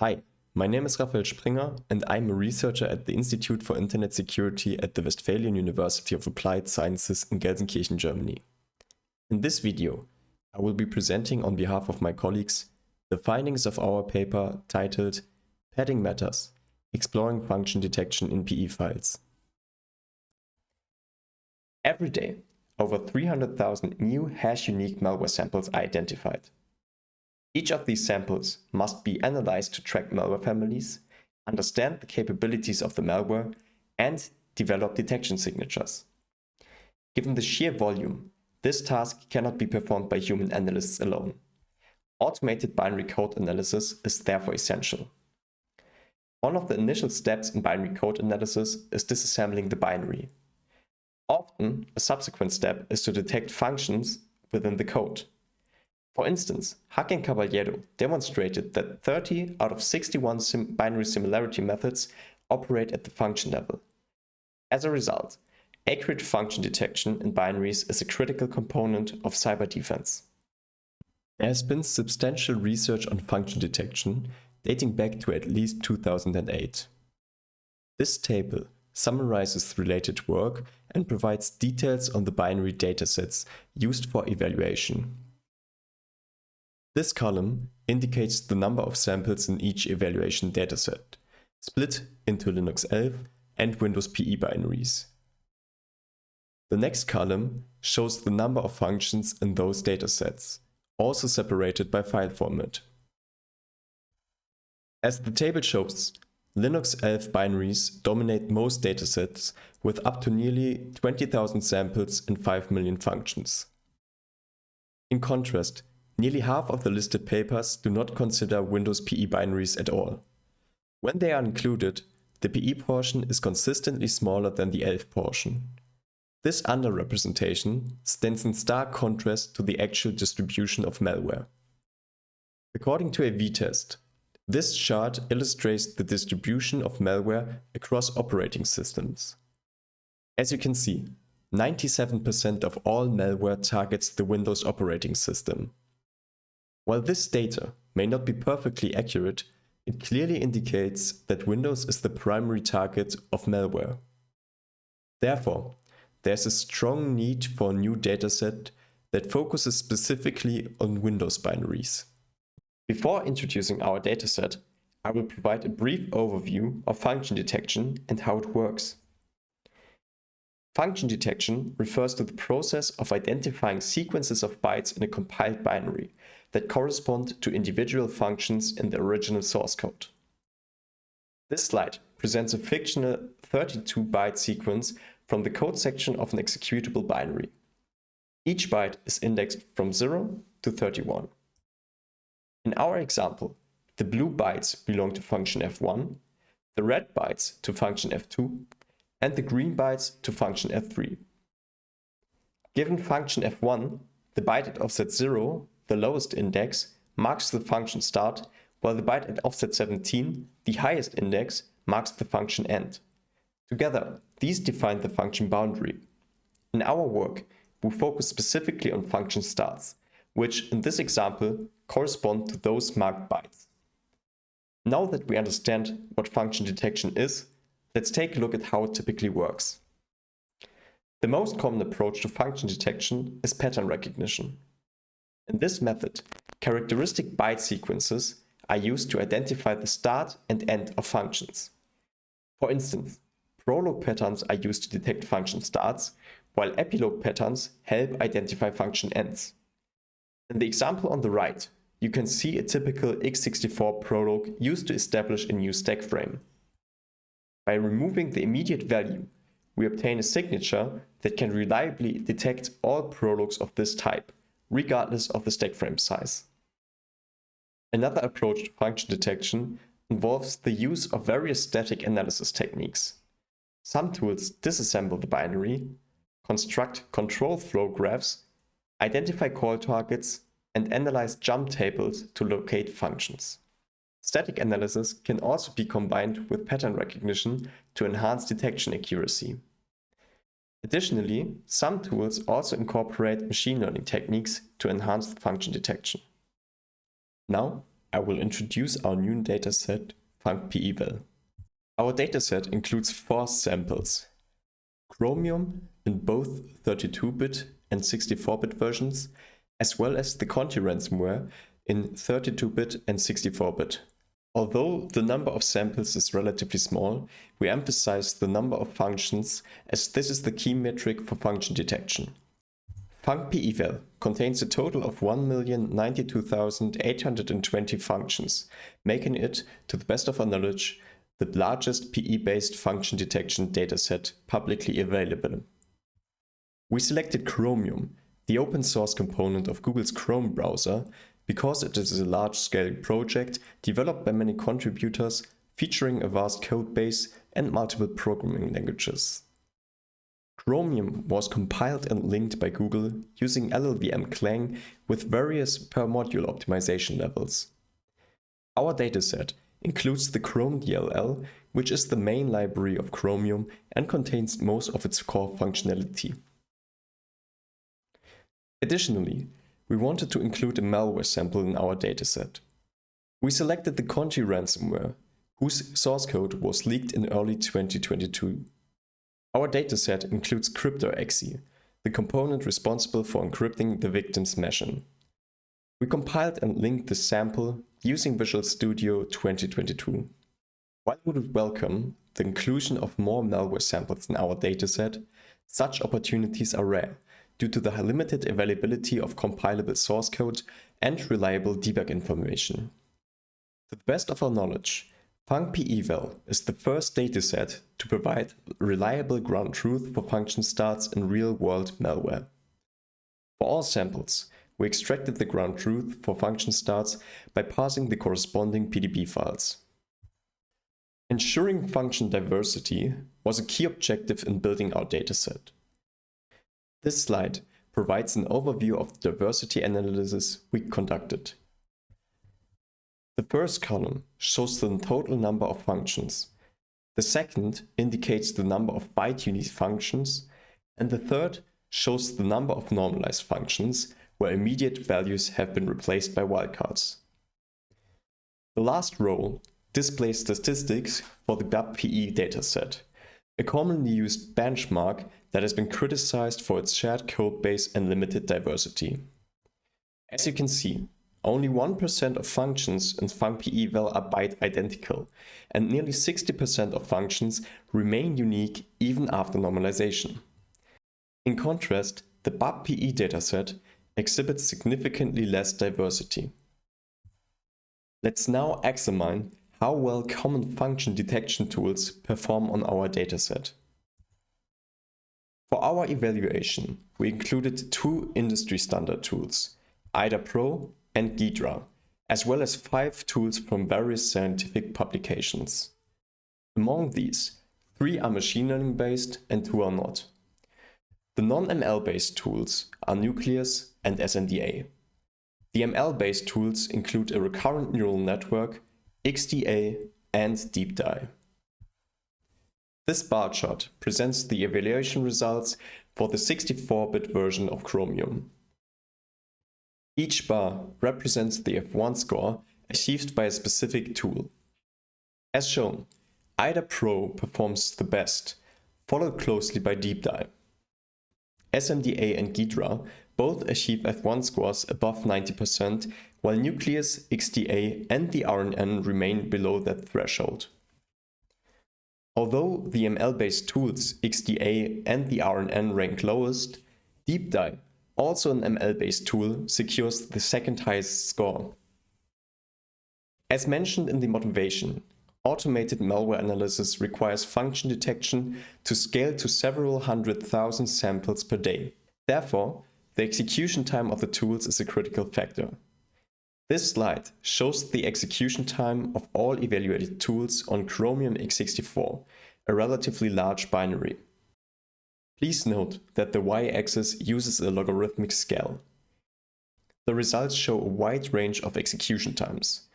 Hi, my name is Raphael Springer and I'm a researcher at the Institute for Internet Security at the Westphalian University of Applied Sciences in Gelsenkirchen, Germany. In this video, I will be presenting on behalf of my colleagues the findings of our paper titled Padding Matters: Exploring Function Detection in PE Files. Every day, over 300,000 new hash-unique malware samples are identified. Each of these samples must be analyzed to track malware families, understand the capabilities of the malware, and develop detection signatures. Given the sheer volume, this task cannot be performed by human analysts alone. Automated binary code analysis is therefore essential. One of the initial steps in binary code analysis is disassembling the binary. Often, a subsequent step is to detect functions within the code. For instance, Hack and Caballero demonstrated that 30 out of 61 binary similarity methods operate at the function level. As a result, accurate function detection in binaries is a critical component of cyber defense. There has been substantial research on function detection dating back to at least 2008. This table summarizes related work and provides details on the binary datasets used for evaluation. This column indicates the number of samples in each evaluation dataset, split into Linux 11 and Windows PE binaries. The next column shows the number of functions in those datasets, also separated by file format. As the table shows, Linux 11 binaries dominate most datasets with up to nearly 20,000 samples and 5 million functions. In contrast, nearly half of the listed papers do not consider Windows PE binaries at all. When they are included, the PE portion is consistently smaller than the ELF portion. This underrepresentation stands in stark contrast to the actual distribution of malware. According to a v-test, this chart illustrates the distribution of malware across operating systems. As you can see, 97% of all malware targets the Windows operating system. While this data may not be perfectly accurate, it clearly indicates that Windows is the primary target of malware. Therefore, there's a strong need for a new dataset that focuses specifically on Windows binaries. Before introducing our dataset, I will provide a brief overview of function detection and how it works. Function detection refers to the process of identifying sequences of bytes in a compiled binary that correspond to individual functions in the original source code. This slide presents a fictional 32-byte sequence from the code section of an executable binary. Each byte is indexed from 0 to 31. In our example, the blue bytes belong to function f1, the red bytes to function f2, and the green bytes to function f3. Given function f1, the byte at offset 0, the lowest index, marks the function start, while the byte at offset 17, the highest index, marks the function end. Together, these define the function boundary. In our work, we focus specifically on function starts, which in this example correspond to those marked bytes. Now that we understand what function detection is, let's take a look at how it typically works. The most common approach to function detection is pattern recognition. In this method, characteristic byte sequences are used to identify the start and end of functions. For instance, prologue patterns are used to detect function starts, while epilogue patterns help identify function ends. In the example on the right, you can see a typical x64 prologue used to establish a new stack frame. By removing the immediate value, we obtain a signature that can reliably detect all prologues of this type, regardless of the stack frame size. Another approach to function detection involves the use of various static analysis techniques. Some tools disassemble the binary, construct control flow graphs, identify call targets, and analyze jump tables to locate functions. Static analysis can also be combined with pattern recognition to enhance detection accuracy. Additionally, some tools also incorporate machine learning techniques to enhance the function detection. Now, I will introduce our new dataset, FuncPEval. Our dataset includes 4 samples: Chromium in both 32-bit and 64-bit versions, as well as the Conti ransomware in 32-bit and 64-bit. Although the number of samples is relatively small, we emphasize the number of functions as this is the key metric for function detection. FuncPEval contains a total of 1,092,820 functions, making it, to the best of our knowledge, the largest PE-based function detection dataset publicly available. We selected Chromium, the open source component of Google's Chrome browser, because it is a large-scale project developed by many contributors, featuring a vast codebase and multiple programming languages. Chromium was compiled and linked by Google using LLVM Clang with various per-module optimization levels. Our dataset includes the Chrome DLL, which is the main library of Chromium and contains most of its core functionality. Additionally, we wanted to include a malware sample in our dataset. We selected the Conti ransomware, whose source code was leaked in early 2022. Our dataset includes CryptoExe, the component responsible for encrypting the victim's machine. We compiled and linked the sample using Visual Studio 2022. While we would welcome the inclusion of more malware samples in our dataset, such opportunities are rare due to the limited availability of compilable source code and reliable debug information. To the best of our knowledge, FuncPEval is the first dataset to provide reliable ground truth for function starts in real-world malware. For all samples, we extracted the ground truth for function starts by parsing the corresponding PDB files. Ensuring function diversity was a key objective in building our dataset. This slide provides an overview of the diversity analysis we conducted. The first column shows the total number of functions. The second indicates the number of byte-unique functions, and the third shows the number of normalized functions where immediate values have been replaced by wildcards. The last row displays statistics for the BAP-PE dataset, a commonly used benchmark that has been criticized for its shared codebase and limited diversity. As you can see, only 1% of functions in FuncPEval are byte identical, and nearly 60% of functions remain unique even after normalization. In contrast, the BAP-PE dataset exhibits significantly less diversity. Let's now examine how well common function detection tools perform on our dataset. For our evaluation, we included 2 industry standard tools, IDA Pro and Ghidra, as well as 5 tools from various scientific publications. Among these, 3 are machine learning based and 2 are not. The non-ML based tools are Nucleus and SNDA. The ML based tools include a recurrent neural network, XDA, and DeepDye. This bar chart presents the evaluation results for the 64-bit version of Chromium. Each bar represents the F1 score achieved by a specific tool. As shown, IDA Pro performs the best, followed closely by DeepDye. SMDA and Ghidra both achieve F1 scores above 90%, while Nucleus, XDA, and the RNN remain below that threshold. Although the ML-based tools XDA and the RNN rank lowest, DeepDye, also an ML-based tool, secures the second highest score. As mentioned in the motivation, automated malware analysis requires function detection to scale to several 100,000 samples per day. Therefore, the execution time of the tools is a critical factor. This slide shows the execution time of all evaluated tools on Chromium x64, a relatively large binary. Please note that the y-axis uses a logarithmic scale. The results show a wide range of execution times.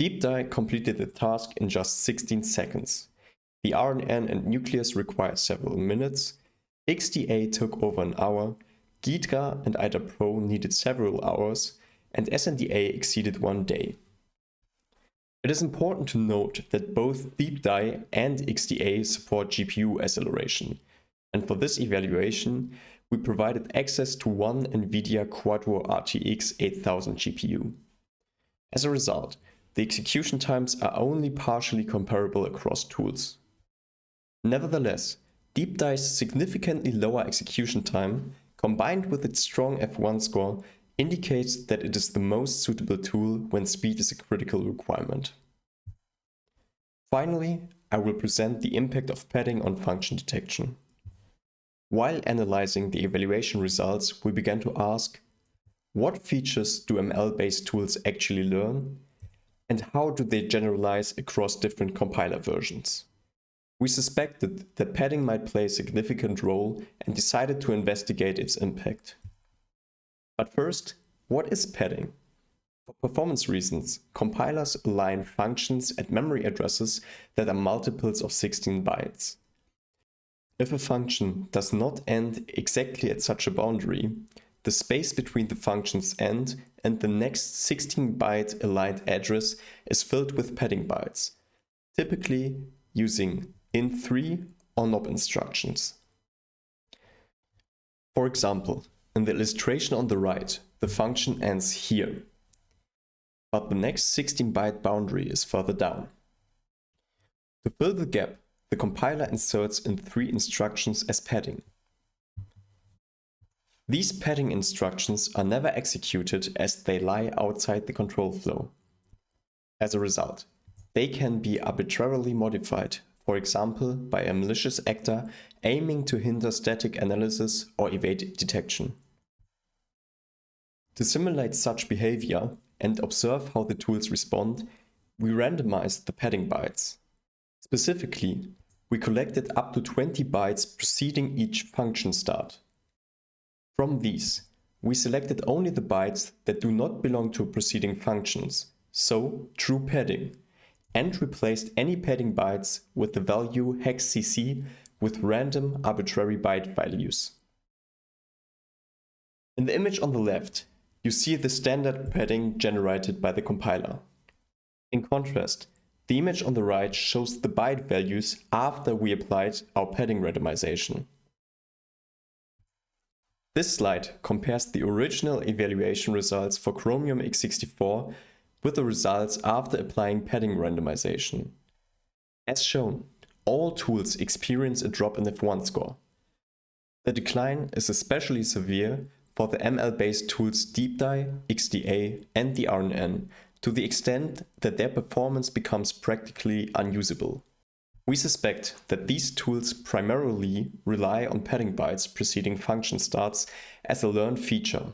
DeepDye completed the task in just 16 seconds. The RNN and Nucleus required several minutes. XDA took over an hour. Ghidra and IDA Pro needed several hours, and SNDA exceeded 1 day. It is important to note that both DeepDye and XDA support GPU acceleration, and for this evaluation, we provided access to one NVIDIA Quadro RTX 8000 GPU. As a result, the execution times are only partially comparable across tools. Nevertheless, DeepDye's significantly lower execution time, combined with its strong F1 score, indicates that it is the most suitable tool when speed is a critical requirement. Finally, I will present the impact of padding on function detection. While analyzing the evaluation results, we began to ask, what features do ML-based tools actually learn, and how do they generalize across different compiler versions? We suspected that padding might play a significant role and decided to investigate its impact. But first, what is padding? For performance reasons, compilers align functions at memory addresses that are multiples of 16 bytes. If a function does not end exactly at such a boundary, the space between the function's end and the next 16-byte aligned address is filled with padding bytes, typically using int3 or NOP instructions. For example, in the illustration on the right, the function ends here, but the next 16-byte boundary is further down. To fill the gap, the compiler inserts int3 instructions as padding. These padding instructions are never executed as they lie outside the control flow. As a result, they can be arbitrarily modified, for example by a malicious actor aiming to hinder static analysis or evade detection. To simulate such behavior and observe how the tools respond, we randomized the padding bytes. Specifically, we collected up to 20 bytes preceding each function start. From these, we selected only the bytes that do not belong to preceding functions, so true padding, and replaced any padding bytes with the value hexcc with random arbitrary byte values. In the image on the left, you see the standard padding generated by the compiler. In contrast, the image on the right shows the byte values after we applied our padding randomization. This slide compares the original evaluation results for Chromium x64 with the results after applying padding randomization. As shown, all tools experience a drop in F1 score. The decline is especially severe for the ML-based tools DeepDye, XDA, and the RNN, to the extent that their performance becomes practically unusable. We suspect that these tools primarily rely on padding bytes preceding function starts as a learned feature.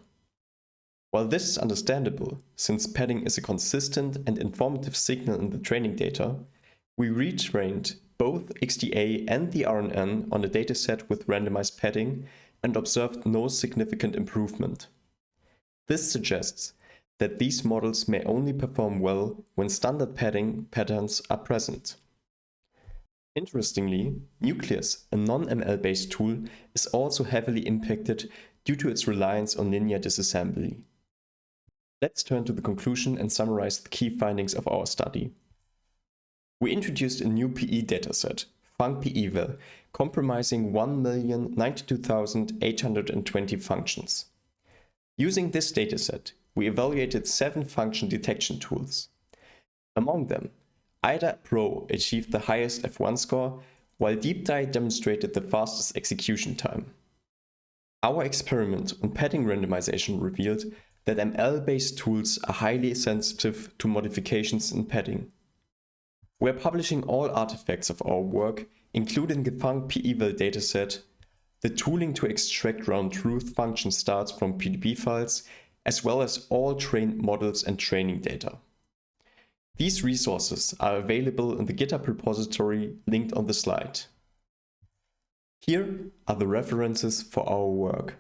While this is understandable, since padding is a consistent and informative signal in the training data, we retrained both XDA and the RNN on a dataset with randomized padding and observed no significant improvement. This suggests that these models may only perform well when standard padding patterns are present. Interestingly, Nucleus, a non-ML-based tool, is also heavily impacted due to its reliance on linear disassembly. Let's turn to the conclusion and summarize the key findings of our study. We introduced a new PE dataset, FuncPEval, comprising 1,092,820 functions. Using this dataset, we evaluated 7 function detection tools. Among them, IDA Pro achieved the highest F1 score, while DeepDye demonstrated the fastest execution time. Our experiment on padding randomization revealed that ML-based tools are highly sensitive to modifications in padding. We are publishing all artifacts of our work, including the FuncPEval dataset, the tooling to extract round truth function starts from PDB files, as well as all trained models and training data. These resources are available in the GitHub repository linked on the slide. Here are the references for our work.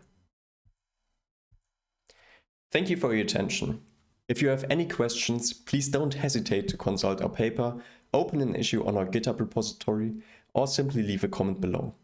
Thank you for your attention. If you have any questions, please don't hesitate to consult our paper, open an issue on our GitHub repository, or simply leave a comment below.